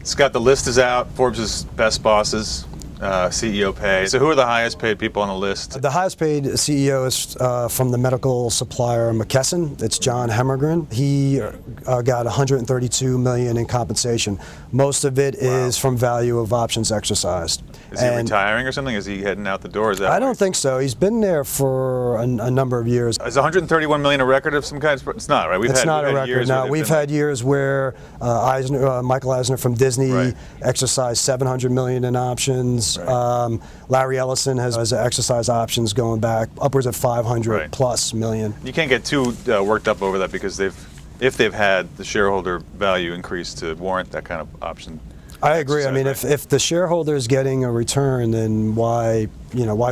Scott, the list is out. Forbes' best bosses, CEO pay. So who are the highest paid people on the list? The highest paid CEO is from the medical supplier McKesson. It's John Hemmergren. He got $132 million in compensation. Most of it is from value of options exercised. Is he retiring or something? Is he heading out the door? Is that I don't think so. He's been there for a number of years. Is 131 million a record of some kind? It's not, right? It's not a record. No, we've had years where Michael Eisner from Disney exercised 700 million in options. Right. Larry Ellison has exercised options going back upwards of 500 plus million. You can't get too worked up over that because if they've had the shareholder value increase to warrant that kind of option. I agree. I mean, if the shareholder is getting a return, then why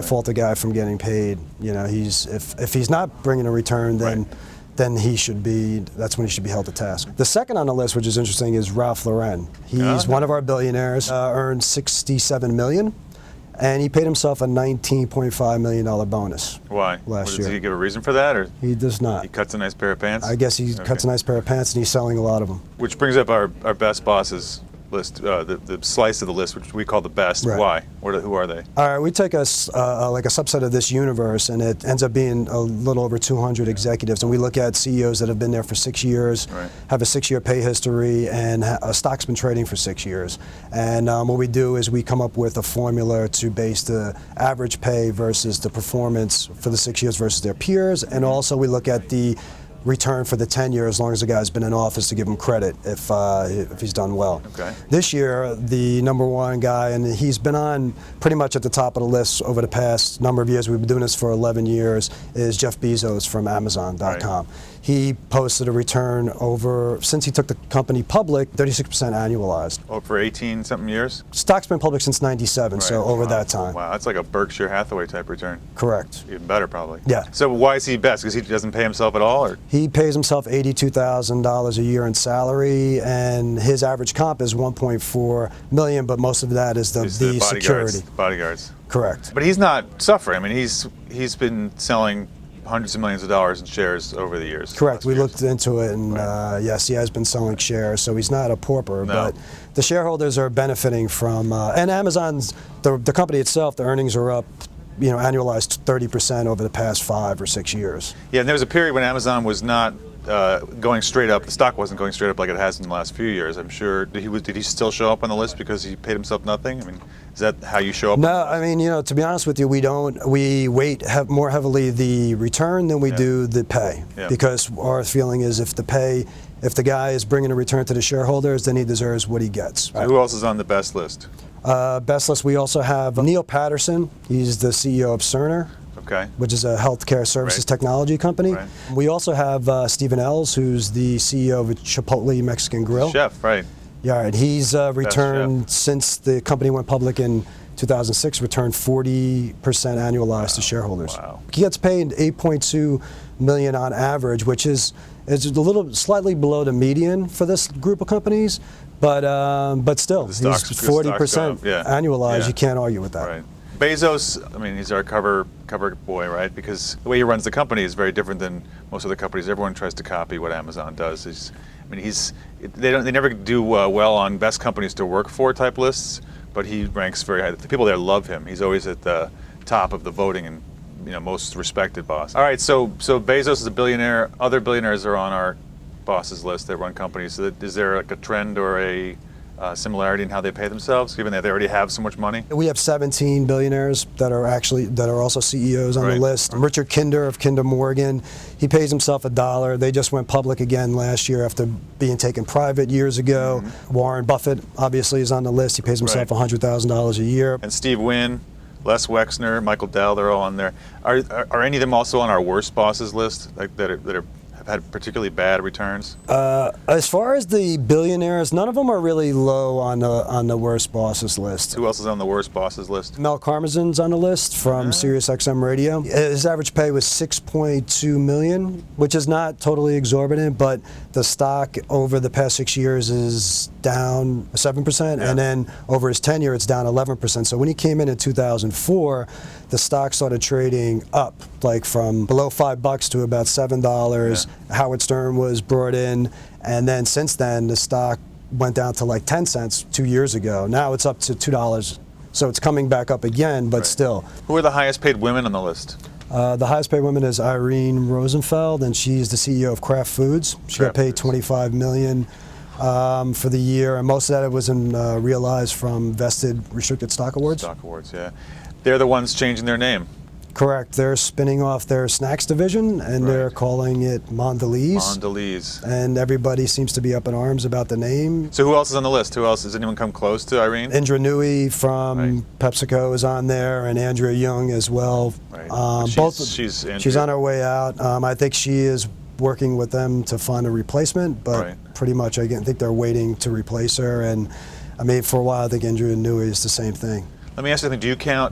fault the guy from getting paid? If he's not bringing a return, then he should be. That's when he should be held to task. The second on the list, which is interesting, is Ralph Lauren. He's one of our billionaires. Earned $67 million, and he paid himself a $19.5 million bonus. Why? Last year. Does he give a reason for that, or he does not? He cuts a nice pair of pants. I guess he cuts a nice pair of pants, and he's selling a lot of them. Which brings up our best bosses list, the slice of the list, which we call the best. Why? Who are they? All right, we take like a subset of this universe, and it ends up being a little over 200 executives. And we look at CEOs that have been there for 6 years, have a 6-year pay history, and a stock's been trading for 6 years. And what we do is we come up with a formula to base the average pay versus the performance for the 6 years versus their peers. And also we look at the return for the tenure as long as the guy's been in office to give him credit if he's done well. Okay. This year, the number one guy, and he's been on pretty much at the top of the list over the past number of years, we've been doing this for 11 years, is Jeff Bezos from Amazon.com. He posted a return since he took the company public, 36% annualized. Oh, for 18-something years? Stock's been public since '97, so over that time. Wow, that's like a Berkshire Hathaway type return. Correct. Even better, probably. Yeah. So why is he best? Because he doesn't pay himself at all? Or? He pays himself $82,000 a year in salary, and his average comp is $1.4 million, but most of that is the security. The bodyguards. Correct. But he's not suffering. I mean, he's been selling hundreds of millions of dollars in shares over the years. Correct. We looked into it, and yes, he has been selling shares, so he's not a pauper. No. But the shareholders are benefiting from, and Amazon's, the company itself, the earnings are up, annualized 30% over the past 5 or 6 years. Yeah, and there was a period when Amazon was not going straight up. The stock wasn't going straight up like it has in the last few years. I'm sure. Did he still show up on the list because he paid himself nothing? I mean, is that how you show up? No, I mean, to be honest with you, we weight more heavily the return than we do the pay, because our feeling is if the guy is bringing a return to the shareholders, then he deserves what he gets. Right? Who else is on the best list? Best list, we also have Neil Patterson. He's the CEO of Cerner, which is a healthcare services technology company. We also have Stephen Ells, who's the CEO of Chipotle Mexican Grill. Chef, right. Yeah, and he's returned, since the company went public in 2006, returned 40% annualized to shareholders. Wow. He gets paid $8.2 million on average, which is a little slightly below the median for this group of companies, but still, he's 40% annualized. You can't argue with that. Right. Bezos, I mean, he's our cover boy, right? Because the way he runs the company is very different than most of the companies. Everyone tries to copy what Amazon does. They never do well on best companies to work for type lists, but he ranks very high. The people there love him. He's always at the top of the voting and most respected boss. All right, so Bezos is a billionaire. Other billionaires are on our bosses list that run companies. So is there like a trend or a similarity in how they pay themselves, given that they already have so much money? We have 17 billionaires that are also CEOs on the list. Richard Kinder of Kinder Morgan, he pays himself $1. They just went public again last year after being taken private years ago. Warren Buffett obviously is on the list. He pays himself $100,000 a year. And Steve Wynn, Les Wexner, Michael Dell, they're all on there. Are any of them also on our worst bosses list, like that have had particularly bad returns? As far as the billionaires, none of them are really low on the worst bosses list. Who else is on the worst bosses list? Mel Karmazin's on the list from SiriusXM Radio. His average pay was $6.2 million, which is not totally exorbitant, but the stock over the past 6 years is down 7%, and then over his tenure it's down 11%. So when he came in 2004, the stock started trading up, like from below $5 to about $7. Howard Stern was brought in, and then since then the stock went down to like 10 cents 2 years ago. Now it's up to $2. So it's coming back up again, but Right. still. Who are the highest paid women on the list? The highest paid woman is Irene Rosenfeld, and she's the CEO of Kraft Foods. She got paid $25 million for the year, and most of that was realized from vested restricted stock awards. Stock awards, yeah. They're the ones changing their name. Correct. They're spinning off their snacks division, and they're calling it Mondelez. Mondelez. And everybody seems to be up in arms about the name. So who else is on the list? Who else? Does anyone come close to Irene? Indra Nooyi from PepsiCo is on there, and Andrea Young as well. Right. She's on her way out. I think she is working with them to find a replacement, but pretty much I think they're waiting to replace her. And I mean, for a while, I think Indra Nooyi is the same thing. Let me ask you something.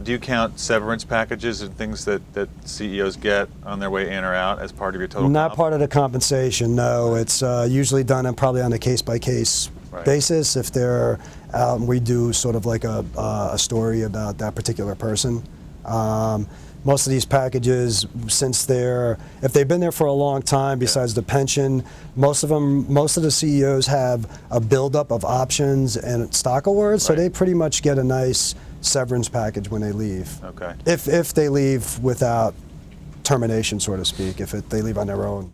Do you count severance packages and things that CEOs get on their way in or out as part of your total Not comp? part of the compensation, no. It's usually done probably on a case-by-case basis. If they're out and we do sort of like a story about that particular person. Most of these packages, if they've been there for a long time, besides the pension, most of the CEOs have a buildup of options and stock awards, so they pretty much get a nice severance package when they leave. Okay. If they leave without termination, so to speak, if they leave on their own.